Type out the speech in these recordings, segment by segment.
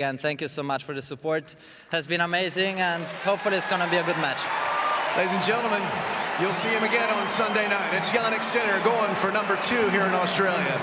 And thank you so much for the support. It has been amazing, and hopefully it's going to be a good match. Ladies and gentlemen, you'll see him again on Sunday night. It's Jannik Sinner going for number 2 here in Australia.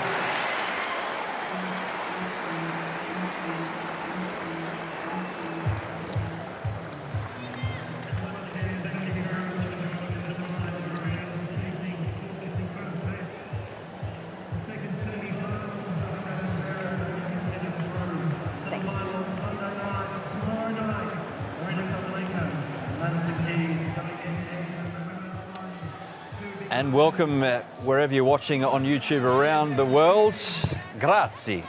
And welcome wherever you're watching on YouTube around the world. Grazie.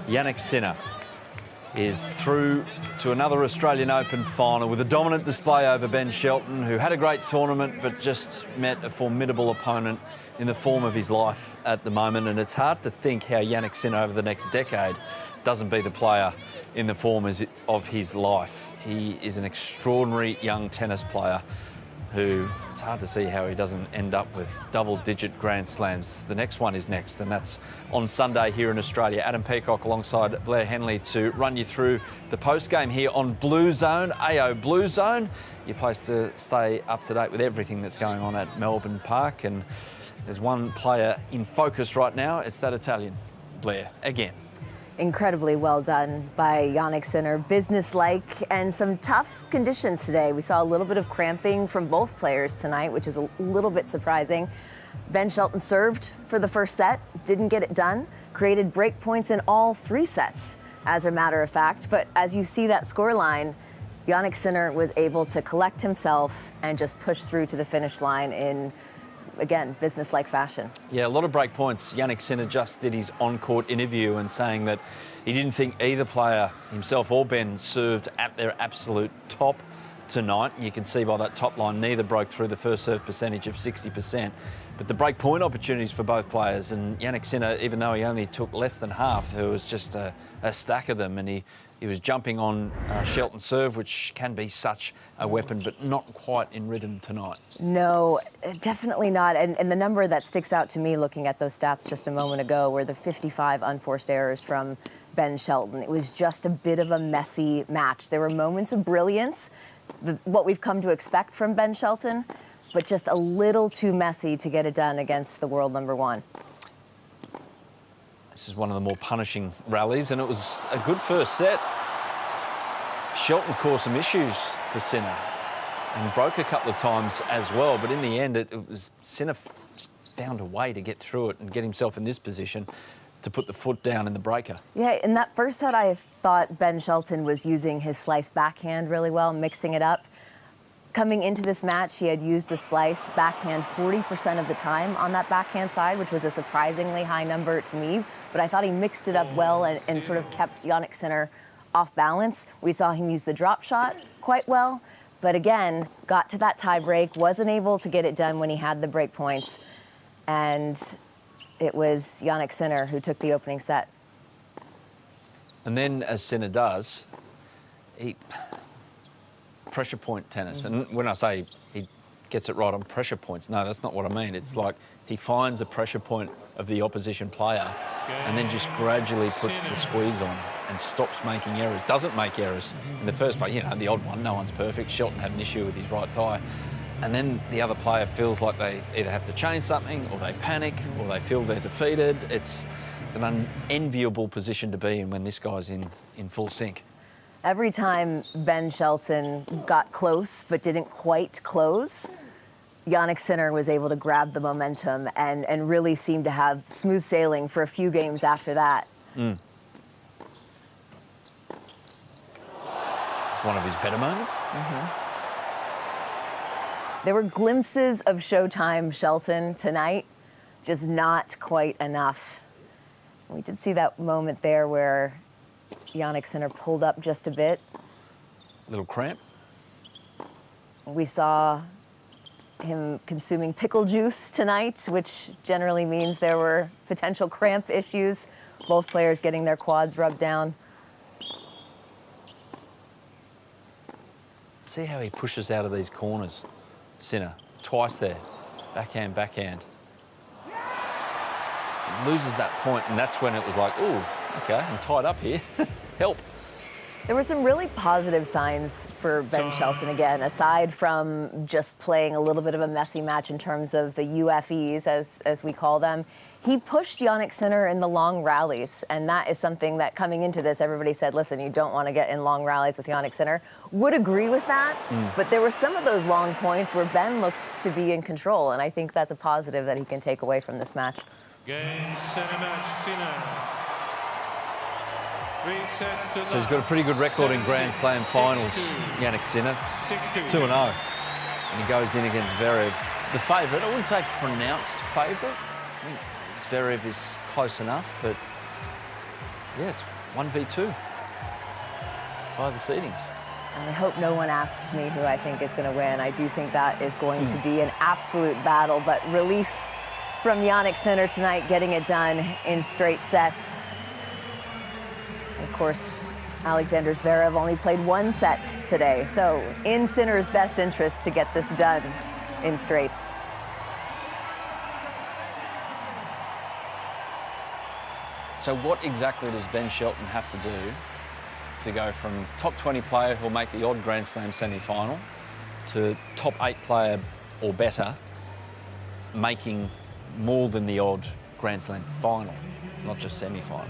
Jannik Sinner is through to another Australian Open final with a dominant display over Ben Shelton, who had a great tournament but just met a formidable opponent in the form of his life at the moment. And it's hard to think how Jannik Sinner over the next decade doesn't be the player in the form of his life. He is an extraordinary young tennis player who it's hard to see how he doesn't end up with double-digit Grand Slams. The next one is next, and that's on Sunday here in Australia. Adam Peacock alongside Blair Henley to run you through the post-game here on Bluezone, AO Bluezone, your place to stay up to date with everything that's going on at Melbourne Park. And there's one player in focus right now. It's that Italian, Blair, again. Incredibly well done by Jannik Sinner. Business-like and some tough conditions today. We saw a little bit of cramping from both players tonight, which is a little bit surprising. Ben Shelton served for the first set, didn't get it done, created break points in all 3 sets, as a matter of fact. But as you see that scoreline, Jannik Sinner was able to collect himself and just push through to the finish line in, again, business-like fashion. Yeah, a lot of break points. Jannik Sinner just did his on-court interview and saying that he didn't think either player, himself or Ben, served at their absolute top tonight. You can see by that top line, neither broke through the first serve percentage of 60%. But the break point opportunities for both players, and Jannik Sinner, even though he only took less than half, there was just a stack of them, and he was jumping on Shelton's serve, which can be such a weapon, but not quite in rhythm tonight. No, definitely not. And the number that sticks out to me looking at those stats just a moment ago were the 55 unforced errors from Ben Shelton. It was just a bit of a messy match. There were moments of brilliance, what we've come to expect from Ben Shelton, but just a little too messy to get it done against the world number 1. This is one of the more punishing rallies, and it was a good first set. Shelton caused some issues for Sinner and broke a couple of times as well, but in the end it was Sinner just found a way to get through it and get himself in this position to put the foot down in the breaker. Yeah, in that first set I thought Ben Shelton was using his slice backhand really well, mixing it up. Coming into this match, he had used the slice backhand 40% of the time on that backhand side, which was a surprisingly high number to me. But I thought he mixed it up well and sort of kept Jannik Sinner off balance. We saw him use the drop shot quite well, but again, got to that tie break, wasn't able to get it done when he had the break points. And it was Jannik Sinner who took the opening set. And then, as Sinner does, he pressure point tennis. And when I say he gets it right on pressure points, no, that's not what I mean. It's like he finds a pressure point of the opposition player and then just gradually puts the squeeze on and stops making errors, doesn't make errors. In the first place, you know, the odd one, no one's perfect. Shelton had an issue with his right thigh. And then the other player feels like they either have to change something or they panic or they feel they're defeated. It's an unenviable position to be in when this guy's in full sync. Every time Ben Shelton got close but didn't quite close, Jannik Sinner was able to grab the momentum and really seemed to have smooth sailing for a few games after that. It's one of his better moments. There were glimpses of Showtime Shelton tonight, just not quite enough. We did see that moment there where Jannik Sinner pulled up just a bit. Little cramp. We saw him consuming pickle juice tonight, which generally means there were potential cramp issues. Both players getting their quads rubbed down. See how he pushes out of these corners, Sinner. Twice there. Backhand, backhand. He loses that point, and that's when it was like, ooh, okay, I'm tied up here. Help. There were some really positive signs for Ben Shelton again, aside from just playing a little bit of a messy match in terms of the UFEs, as we call them. He pushed Jannik Sinner in the long rallies, and that is something that coming into this, everybody said, listen, you don't want to get in long rallies with Jannik Sinner. Would agree with that, but there were some of those long points where Ben looked to be in control, and I think that's a positive that he can take away from this match. Game, center match, Sinner. So he's got a pretty good record in Grand Slam finals, Jannik Sinner, 2-0. And he goes in against Zverev, the favourite. I wouldn't say pronounced favourite. I think Zverev is close enough, but yeah, it's 1v2 by the seedings. I hope no one asks me who I think is going to win. I do think that is going to be an absolute battle, but relief from Jannik Sinner tonight, getting it done in straight sets. Of course, Alexander Zverev only played one set today, so in Sinner's best interest to get this done in straights. So what exactly does Ben Shelton have to do to go from top 20 player who'll make the odd Grand Slam semi-final to top 8 player or better, making more than the odd Grand Slam final, not just semi-final?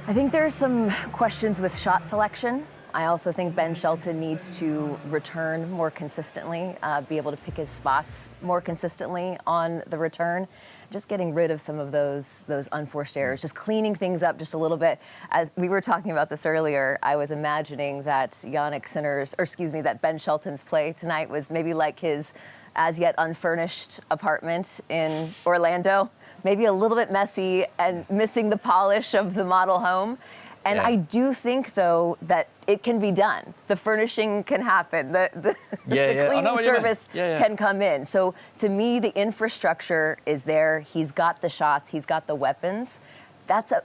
I think there are some questions with shot selection. I also think Ben Shelton needs to return more consistently, be able to pick his spots more consistently on the return. Just getting rid of some of those unforced errors, just cleaning things up just a little bit. As we were talking about this earlier, I was imagining that that Ben Shelton's play tonight was maybe like his as yet unfurnished apartment in Orlando. Maybe a little bit messy and missing the polish of the model home. And I do think, though, that it can be done. The furnishing can happen. The cleaning service can come in. So to me, the infrastructure is there. He's got the shots. He's got the weapons. That's a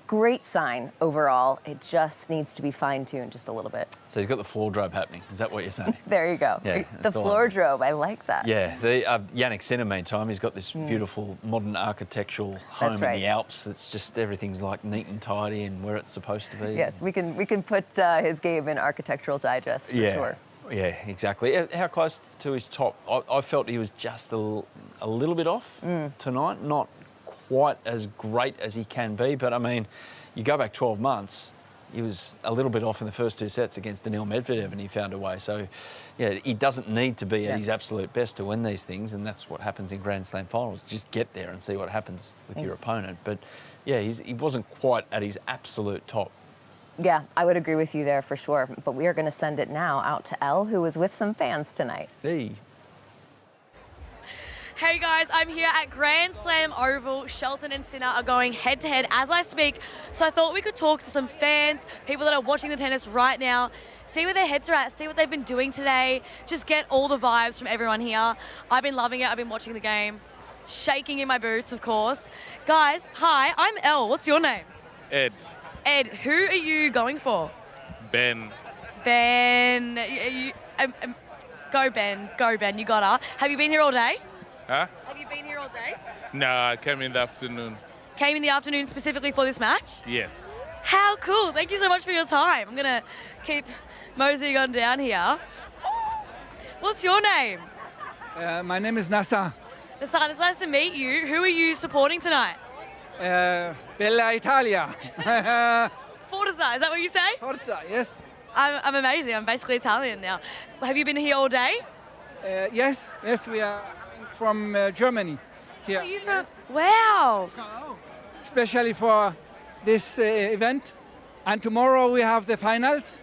great sign overall. It just needs to be fine-tuned just a little bit. So he's got the floor drobe happening. Is that what you're saying? There you go. Yeah, the floor drobe. I like that. Yeah. The Jannik Sinner, meantime, he's got this beautiful modern architectural home in the Alps. That's just everything's like neat and tidy and where it's supposed to be. Yes, we can put his game in Architectural Digest for sure. Yeah, exactly. How close to his top? I felt he was just a little bit off tonight. Not quite as great as he can be, but I mean, you go back 12 months, he was a little bit off in the first 2 sets against Daniil Medvedev and he found a way. So, yeah, he doesn't need to be at his absolute best to win these things, and that's what happens in Grand Slam finals. Just get there and see what happens with your opponent. But, yeah, he wasn't quite at his absolute top. Yeah, I would agree with you there for sure. But we are going to send it now out to Elle, who was with some fans tonight. Hey. Hey guys, I'm here at Grand Slam Oval. Shelton and Sinner are going head-to-head as I speak. So I thought we could talk to some fans, people that are watching the tennis right now, see where their heads are at, see what they've been doing today, just get all the vibes from everyone here. I've been loving it. I've been watching the game, shaking in my boots, of course. Guys, hi, I'm Elle. What's your name? Ed. Ed, who are you going for? Ben. Ben. Go Ben, go Ben, you gotta. Have you been here all day? Huh? Have you been here all day? No, I came in the afternoon. Came in the afternoon specifically for this match? Yes. How cool. Thank you so much for your time. I'm going to keep moseying on down here. What's your name? My name is Nasa. Nassan, it's nice to meet you. Who are you supporting tonight? Bella Italia. Forza, is that what you say? Forza, yes. I'm amazing. I'm basically Italian now. Have you been here all day? Yes, we are from Germany here. Where are you from? Wow. Especially for this event. And tomorrow we have the finals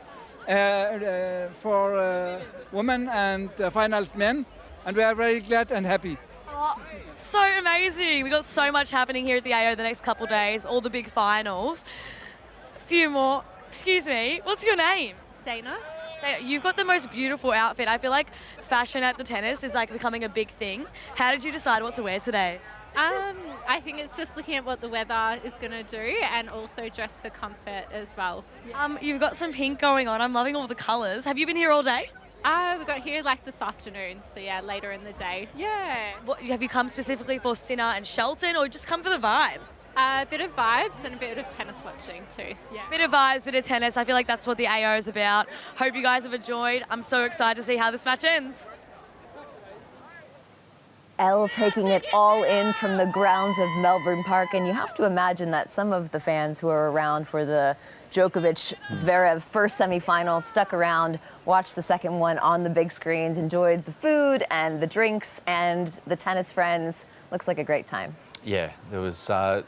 for women and finals men. And we are very glad and happy. Oh, so amazing. We got so much happening here at the AO the next couple of days, all the big finals. A few more. Excuse me, what's your name? Dana. You've got the most beautiful outfit. I feel like fashion at the tennis is like becoming a big thing. How did you decide what to wear today? I think it's just looking at what the weather is going to do and also dress for comfort as well. You've got some pink going on. I'm loving all the colours. Have you been here all day? We got here like this afternoon, so yeah, later in the day. Yeah. What, have you come specifically for Sinner and Shelton, or just come for the vibes? A bit of vibes and a bit of tennis watching too. Yeah. Bit of vibes, bit of tennis. I feel like that's what the AO is about. Hope you guys have enjoyed. I'm so excited to see how this match ends. Elle taking it all in from the grounds of Melbourne Park, and you have to imagine that some of the fans who are around for the Djokovic-Zverev first semifinal stuck around, watched the second one on the big screens, enjoyed the food and the drinks and the tennis friends. Looks like a great time. Yeah, there was. I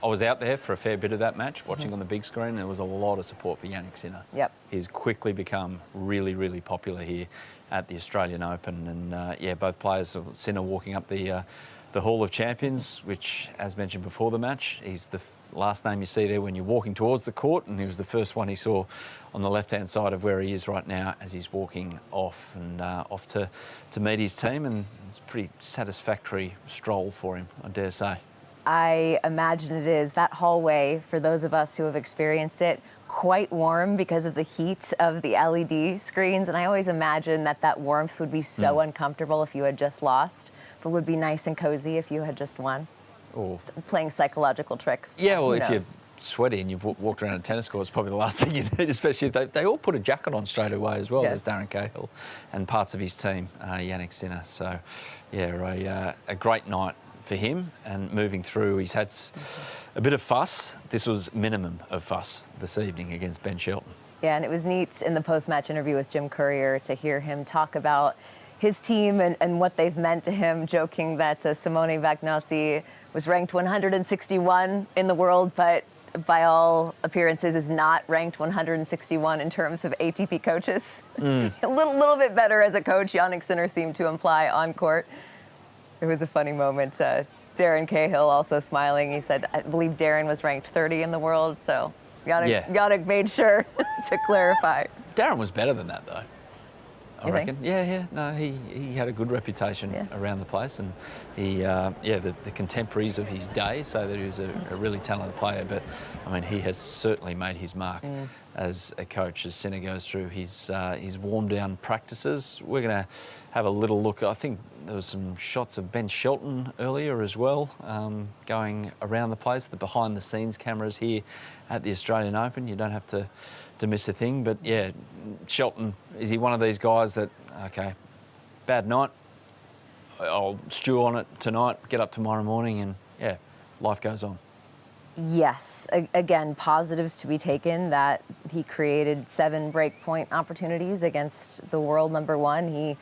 was out there for a fair bit of that match, watching on the big screen. There was a lot of support for Jannik Sinner. Yep. He's quickly become really, really popular here at the Australian Open, and yeah, both players. Sinner walking up the Hall of Champions, which, as mentioned before the match, he's the last name you see there when you're walking towards the court, and he was the first one he saw on the left-hand side of where he is right now as he's walking off and off to meet his team, and it's a pretty satisfactory stroll for him, I dare say. I imagine it is. That hallway, for those of us who have experienced it, quite warm because of the heat of the LED screens, and I always imagine that that warmth would be so uncomfortable if you had just lost, but would be nice and cozy if you had just won. Or playing psychological tricks. yeah, well, Who if knows? you're sweaty and you've walked around a tennis court, it's probably the last thing you need, especially if they all put a jacket on straight away as well. Yes. There's Darren Cahill and parts of his team, Jannik Sinner. So, yeah, a great night for him, and moving through, he's had a bit of fuss. This was minimum of fuss this evening against Ben Shelton. Yeah, and it was neat in the post-match interview with Jim Courier to hear him talk about his team and what they've meant to him, joking that Simone Vagnozzi was ranked 161 in the world, but by all appearances is not ranked 161 in terms of ATP coaches. A little bit better as a coach, Jannik Sinner seemed to imply on court. It was a funny moment. Darren Cahill also smiling. He said, I believe Darren was ranked 30 in the world, so Jannik made sure to clarify. Darren was better than that, though. I You reckon. think? Yeah. No, he had a good reputation around the place, and he, the contemporaries of his day say that he was a really talented player. But I mean, he has certainly made his mark as a coach as Sinner goes through his warm down practices. We're going to have a little look. I think there was some shots of Ben Shelton earlier as well, going around the place. The behind the scenes cameras here at the Australian Open. You don't have to miss a thing. But yeah, Shelton, is he one of these guys that, okay, bad night, I'll stew on it tonight, get up tomorrow morning, and yeah, life goes on? Yes, again, positives to be taken that he created 7 breakpoint opportunities against the world number 1. He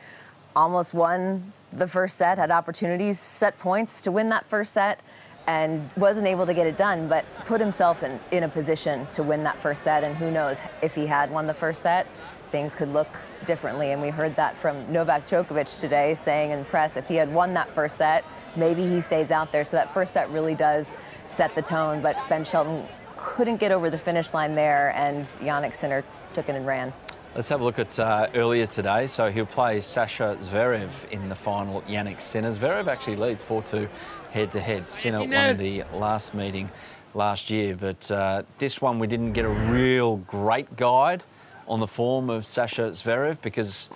almost won the first set, had opportunities, set points to win that first set, and wasn't able to get it done, but put himself in a position to win that first set. And who knows, if he had won the first set, things could look differently. And we heard that from Novak Djokovic today, saying in the press, if he had won that first set, maybe he stays out there. So that first set really does set the tone, but Ben Shelton couldn't get over the finish line there, and Jannik Sinner took it and ran. Let's have a look at earlier today. So he'll play Sasha Zverev in the final, Jannik Sinner. Zverev actually leads 4-2 head-to-head. Sinner won the last meeting last year, but this one we didn't get a real great guide on the form of Sasha Zverev because,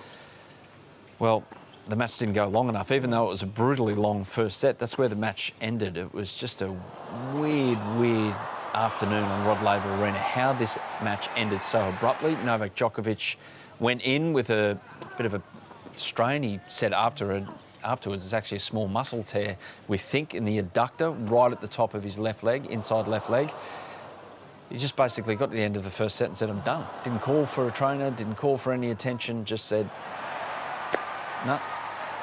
well, the match didn't go long enough. Even though it was a brutally long first set, that's where the match ended. It was just a weird afternoon on Rod Laver Arena. How this match ended so abruptly. Novak Djokovic went in with a bit of a strain. He said afterwards it's actually a small muscle tear, we think, in the adductor right at the top of his left leg, inside left leg. He just basically got to the end of the first set and said, I'm done. Didn't call for a trainer, didn't call for any attention, just said, no,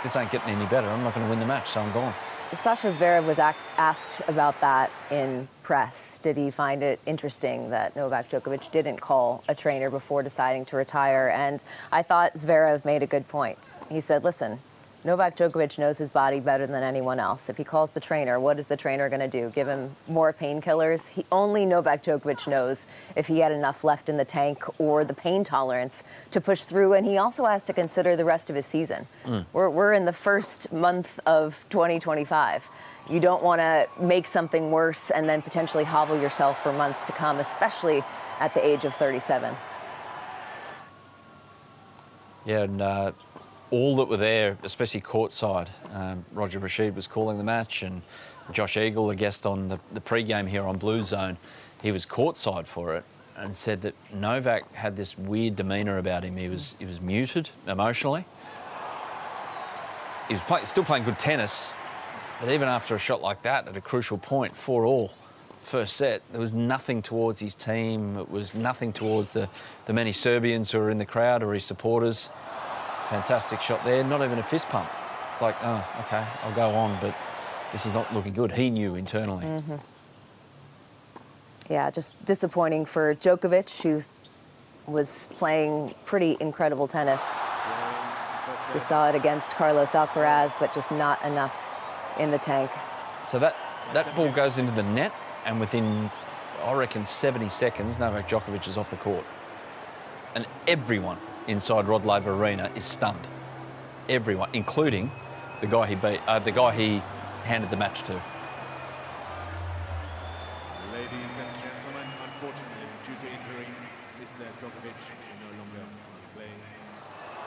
this ain't getting any better. I'm not going to win the match, so I'm gone. Sasha Zverev was asked about that in press. Did he find it interesting that Novak Djokovic didn't call a trainer before deciding to retire? And I thought Zverev made a good point. He said, listen, Novak Djokovic knows his body better than anyone else. If he calls the trainer, what is the trainer going to do? Give him more painkillers? Only Novak Djokovic knows if he had enough left in the tank or the pain tolerance to push through. And he also has to consider the rest of his season. We're in the first month of 2025. You don't want to make something worse and then potentially hobble yourself for months to come, especially at the age of 37. Yeah, and all that were there, especially courtside, Roger Rashid was calling the match, and Josh Eagle, a guest on the pre-game here on Bluezone, he was courtside for it and said that Novak had this weird demeanour about him. He was muted emotionally. He was still playing good tennis, but even after a shot like that at a crucial point, 4-all, first set, there was nothing towards his team. It was nothing towards the many Serbians who were in the crowd or his supporters. Fantastic shot there, not even a fist pump. It's like, oh, OK, I'll go on, but this is not looking good. He knew internally. Mm-hmm. Yeah, just disappointing for Djokovic, who was playing pretty incredible tennis. We saw it against Carlos Alcaraz, but just not enough in the tank. So that ball goes into the net, and within, I reckon, 70 seconds, Novak Djokovic is off the court. And everyone inside Rod Laver Arena is stunned. Everyone, including the guy he beat, the guy he handed the match to. Ladies and gentlemen, unfortunately, due to injury, Mr. Djokovic will no longer play.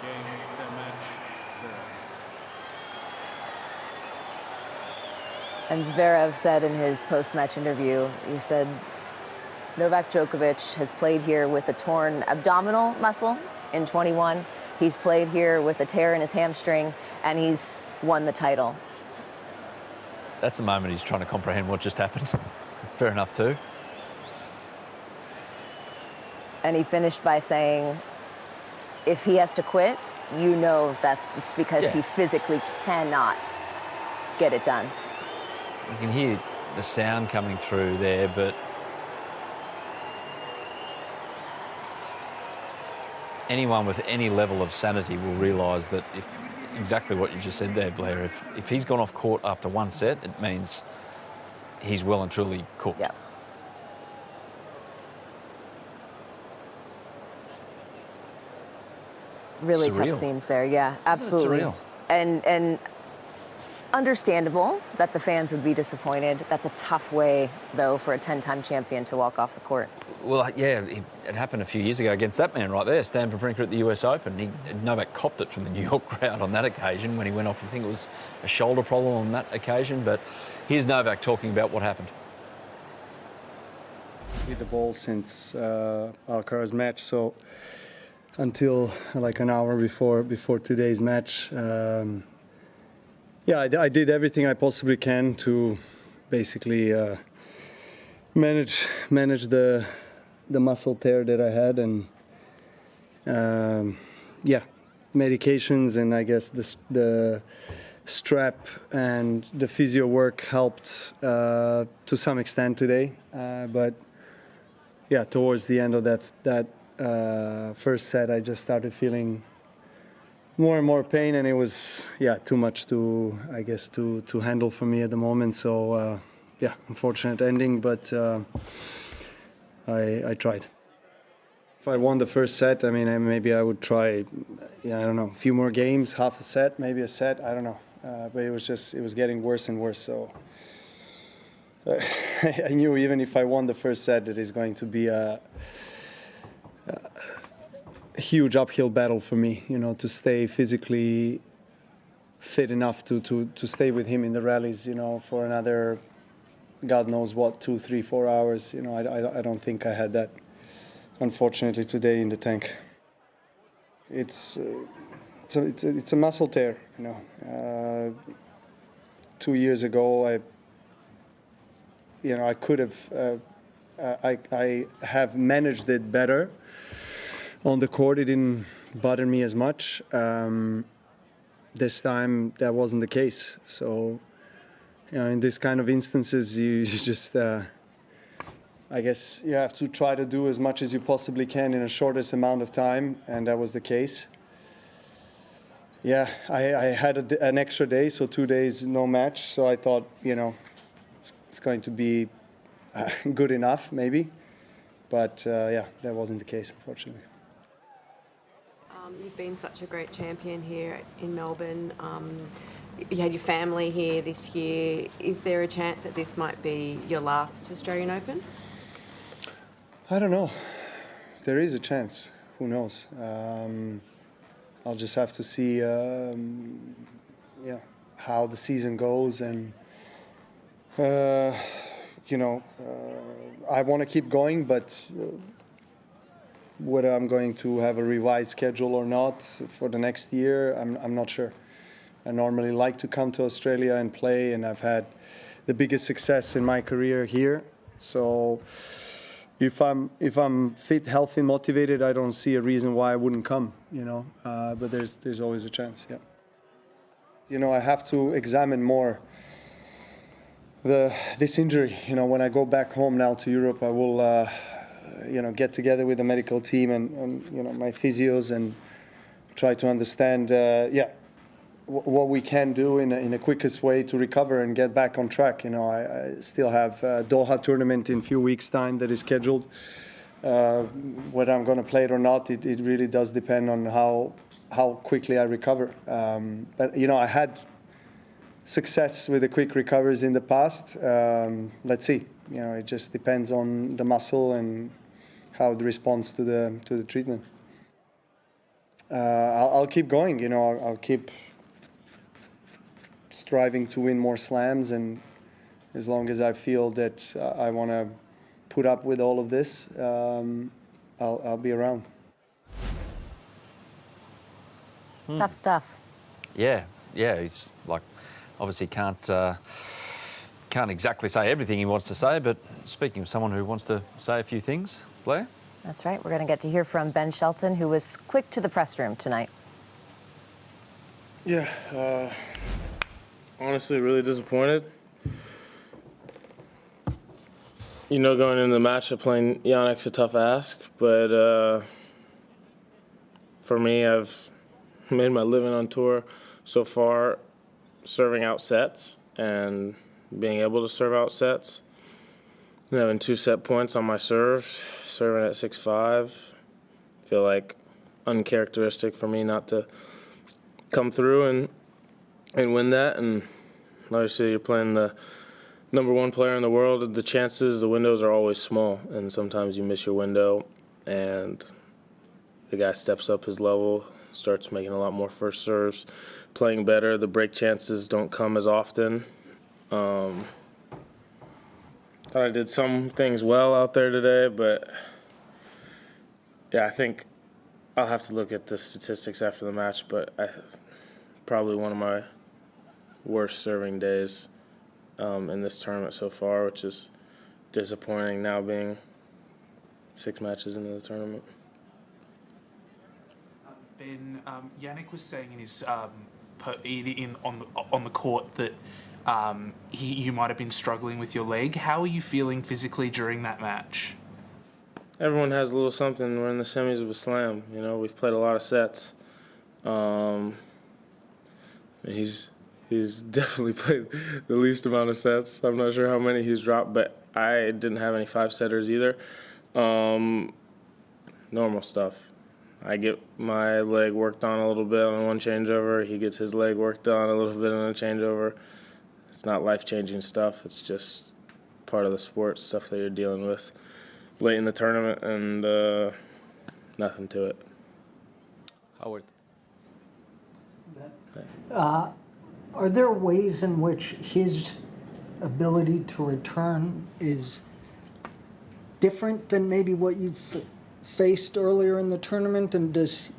Game, set match, Zverev. And Zverev said in his post-match interview, he said, Novak Djokovic has played here with a torn abdominal muscle in 21. He's played here with a tear in his hamstring, and he's won the title. That's the moment he's trying to comprehend what just happened. Fair enough too. And he finished by saying, if he has to quit, you know it's because he physically cannot get it done. You can hear the sound coming through there, but anyone with any level of sanity will realise that exactly what you just said there, Blair. If he's gone off court after one set, it means he's well and truly cooked. Yeah. Really Surreal. tough scenes there, yeah, absolutely. Surreal. And understandable that the fans would be disappointed. That's a tough way, though, for a 10-time champion to walk off the court. Well, yeah, it happened a few years ago against that man right there, Stan Wawrinka at the US Open. Novak copped it from the New York crowd on that occasion when he went off. I think it was a shoulder problem on that occasion. But here's Novak talking about what happened. With the ball since Alcaraz match, so until like an hour before today's match, yeah, I did everything I possibly can to basically manage the muscle tear that I had, and yeah, medications and I guess the strap and the physio work helped to some extent today, but yeah, towards the end of that first set, I just started feeling more and more pain, and it was too much to handle for me at the moment. So yeah, unfortunate ending, but I tried. If I won the first set, I mean, maybe I would try, I don't know, a few more games, half a set, maybe a set, I don't know. But it was getting worse and worse. So I knew even if I won the first set, that is going to be a huge uphill battle for me, to stay physically fit enough to stay with him in the rallies, for another, God knows what, 2, 3, 4 hours. I don't think I had that, unfortunately, today in the tank. It's a muscle tear, 2 years ago, I could have, I have managed it better. On the court, it didn't bother me as much. This time, that wasn't the case. So, in this kind of instances, you just, I guess, you have to try to do as much as you possibly can in the shortest amount of time, and that was the case. Yeah, I had an extra day, so 2 days, no match. So I thought, it's going to be good enough, maybe. But, yeah, that wasn't the case, unfortunately. You've been such a great champion here in Melbourne. You had your family here this year. Is there a chance that this might be your last Australian Open? I don't know. There is a chance. Who knows? I'll just have to see, how the season goes, and I want to keep going, but whether I'm going to have a revised schedule or not for the next year, I'm not sure. I normally like to come to Australia and play, and I've had the biggest success in my career here. So if I'm fit, healthy, motivated, I don't see a reason why I wouldn't come. But there's always a chance. Yeah. I have to examine more this injury. When I go back home now to Europe, I will get together with the medical team and my physios and try to understand what we can do in the quickest way to recover and get back on track. I still have a Doha tournament in a few weeks' time that is scheduled. Whether I'm going to play it or not, it really does depend on how quickly I recover. But I had success with the quick recoveries in the past. Let's see. It just depends on the muscle and how it responds to the treatment. I'll keep going. I'll keep striving to win more slams, and as long as I feel that I want to put up with all of this, I'll be around. Tough stuff. Yeah. He's obviously can't exactly say everything he wants to say, but speaking of someone who wants to say a few things, Blair? That's right. We're going to get to hear from Ben Shelton, who was quick to the press room tonight. Yeah, honestly, really disappointed. Going into the match, playing Jannik's a tough ask, but for me, I've made my living on tour so far serving out sets and being able to serve out sets. And having 2 set points on my serve, serving at 6-5, feel like uncharacteristic for me not to come through and win that. And obviously you're playing the #1 player in the world. The windows are always small, and sometimes you miss your window, and the guy steps up his level, starts making a lot more first serves, playing better. The break chances don't come as often. Thought I did some things well out there today, but yeah, I think I'll have to look at the statistics after the match, but probably one of my worst serving days in this tournament so far, which is disappointing now being 6 matches into the tournament. Ben, Jannik was saying in his on the court that you might have been struggling with your leg. How are you feeling physically during that match? Everyone has a little something. We're in the semis of a slam. We've played a lot of sets. He's definitely played the least amount of sets. I'm not sure how many he's dropped, but I didn't have any 5-setters either. Normal stuff. I get my leg worked on a little bit on one changeover. He gets his leg worked on a little bit on a changeover. It's not life-changing stuff. It's just part of the sport, stuff that you're dealing with late in the tournament, and nothing to it. Howard. Are there ways in which his ability to return is different than maybe what you've faced earlier in the tournament, and does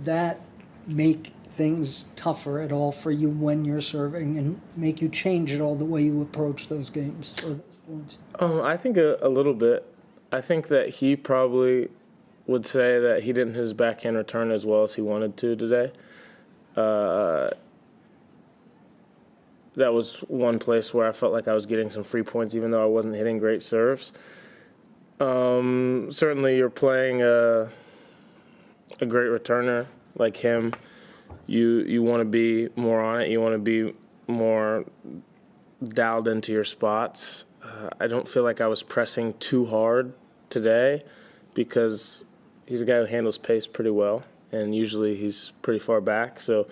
that make things tougher at all for you when you're serving and make you change at all the way you approach those games or those points? I think a little bit. I think that he probably would say that he didn't hit his backhand return as well as he wanted to today. That was one place where I felt like I was getting some free points even though I wasn't hitting great serves. Certainly you're playing a great returner like him. You want to be more on it. You want to be more dialed into your spots. I don't feel like I was pressing too hard today because he's a guy who handles pace pretty well, and usually he's pretty far back, so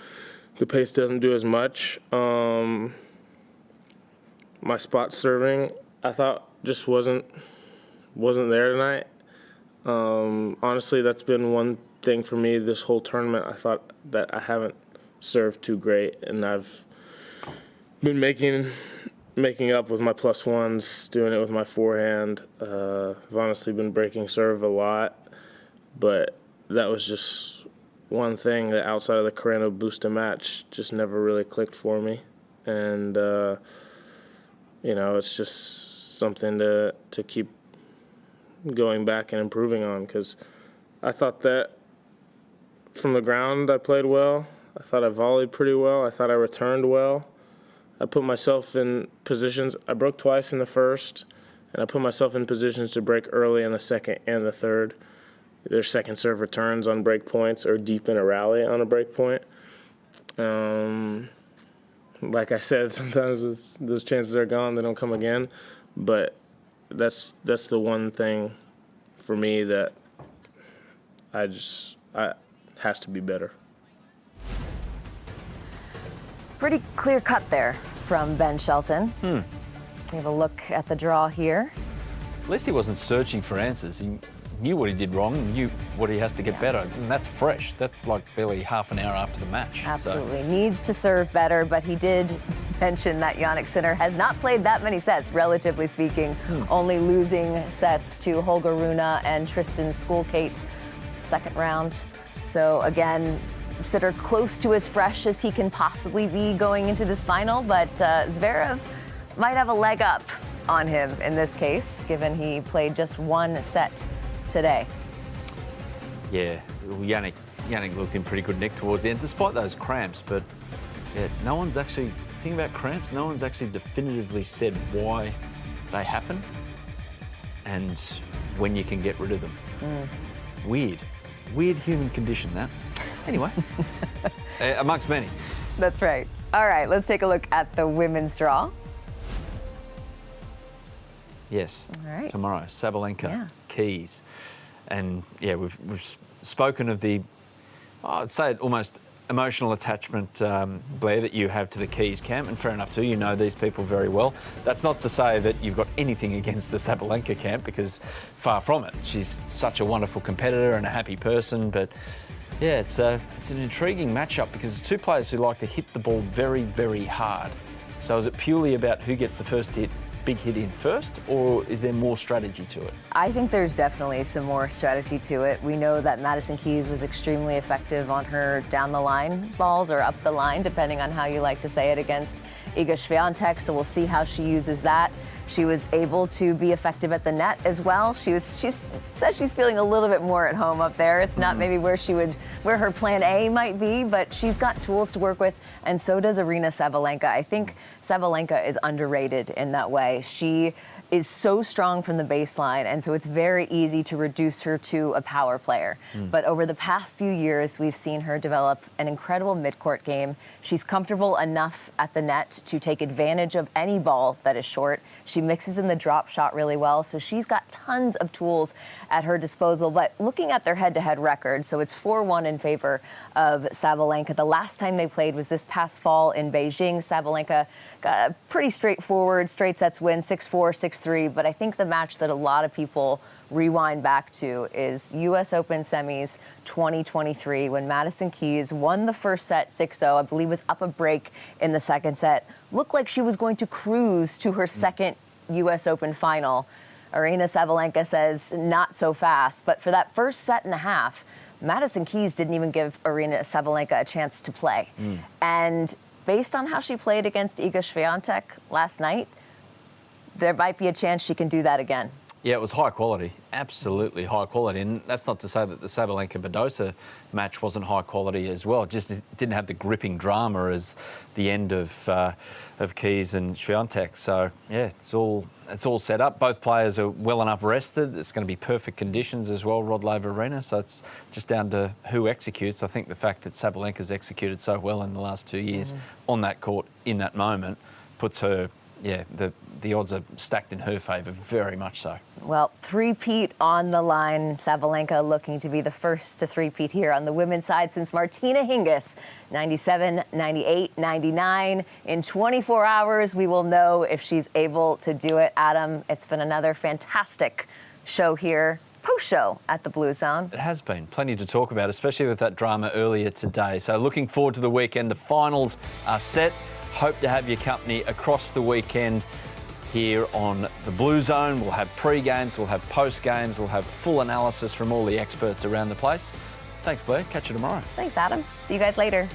the pace doesn't do as much. My spot serving, I thought, just wasn't there tonight. Honestly, that's been one thing for me this whole tournament. I thought that I haven't served too great, and I've been making up with my +1s, doing it with my forehand. I've honestly been breaking serve a lot, but that was just one thing that outside of the Carreno Busta match just never really clicked for me. And, you know, it's just something to keep going back and improving on, because I thought that from the ground I played well. I thought I volleyed pretty well. I thought I returned well. I put myself in positions. I broke twice in the first, and I put myself in positions to break early in the second and the third. Their second serve returns on break points or deep in a rally on a break point. Like I said, sometimes those chances are gone. They don't come again. But that's the one thing for me that has to be better. Pretty clear cut there from Ben Shelton. We have a look at the draw here. At least he wasn't searching for answers. He knew what he did wrong, knew what he has to get better. And that's fresh. That's like barely half an hour after the match. Absolutely. Needs to serve better, but he did mention that Jannik Sinner has not played that many sets, relatively speaking, only losing sets to Holger Rune and Tristan Schoolkate second round. So again, Sinner close to as fresh as he can possibly be going into this final, but Zverev might have a leg up on him in this case, given he played just one set today. Yeah, Jannik looked in pretty good nick towards the end, despite those cramps. But yeah, no one's actually, the thing about cramps, no one's actually definitively said why they happen and when you can get rid of them. Weird human condition, that. Anyway, amongst many. That's right. All right, let's take a look at the women's draw. Yes. All right. Tomorrow, Sabalenka, Keys. And yeah, we've spoken of the, I'd say almost emotional attachment, Blair, that you have to the Keys camp, and fair enough too, you know these people very well. That's not to say that you've got anything against the Sabalenka camp, because far from it. She's such a wonderful competitor and a happy person, but yeah, it's an intriguing matchup because it's two players who like to hit the ball very, very hard. So is it purely about who gets the first big hit in first, or is there more strategy to it? I think there's definitely some more strategy to it. We know that Madison Keys was extremely effective on her down the line balls, or up the line, depending on how you like to say it, against Iga Swiatek, so we'll see how she uses that. She was able to be effective at the net as well. She says she's feeling a little bit more at home up there. It's not maybe where her plan A might be, but she's got tools to work with, and so does Aryna Sabalenka. I think Sabalenka is underrated in that way. She is so strong from the baseline, and so it's very easy to reduce her to a power player. But over the past few years, we've seen her develop an incredible midcourt game. She's comfortable enough at the net to take advantage of any ball that is short. She mixes in the drop shot really well, so she's got tons of tools at her disposal. But looking at their head-to-head record, so it's 4-1 in favor of Sabalenka. The last time they played was this past fall in Beijing. Sabalenka got a pretty straightforward straight sets win, 6-4, 6-3. But I think the match that a lot of people rewind back to is U.S. Open semis 2023, when Madison Keys won the first set 6-0. I believe was up a break in the second set. Looked like she was going to cruise to her second U.S. Open final. Aryna Sabalenka says not so fast. But for that first set and a half, Madison Keys didn't even give Aryna Sabalenka a chance to play. And based on how she played against Iga Swiatek last night, there might be a chance she can do that again. Yeah, it was high quality, absolutely high quality. And that's not to say that the Sabalenka-Badosa match wasn't high quality as well. It just didn't have the gripping drama as the end of Keys and Swiatek. So, yeah, it's all set up. Both players are well enough rested. It's going to be perfect conditions as well, Rod Laver Arena. So it's just down to who executes. I think the fact that Sabalenka's executed so well in the last 2 years on that court in that moment puts her, yeah, the odds are stacked in her favour, very much so. Well, three-peat on the line. Sabalenka looking to be the first to three-peat here on the women's side since Martina Hingis, 97, 98, 99. In 24 hours, we will know if she's able to do it. Adam, it's been another fantastic show here post-show at the Bluezone. It has been. Plenty to talk about, especially with that drama earlier today. So looking forward to the weekend. The finals are set. Hope to have your company across the weekend here on the Bluezone. We'll have pre-games, we'll have post-games, we'll have full analysis from all the experts around the place. Thanks, Blair. Catch you tomorrow. Thanks, Adam. See you guys later.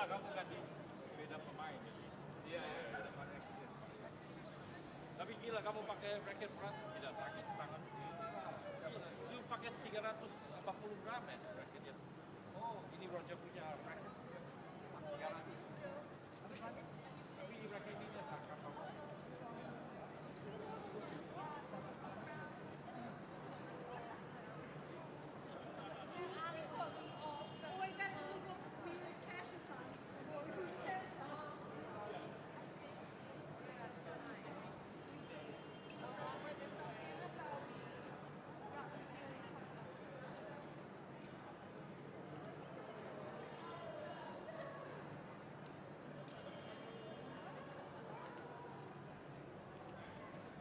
Enggak, kamu ganti beda pemain. Iya, beda pemain. Tapi gila kamu pakai racket berat, tidak sakit tangan. Gila. Itu pakai 380 gram ya raketnya. Oh, ini Roger punya racket.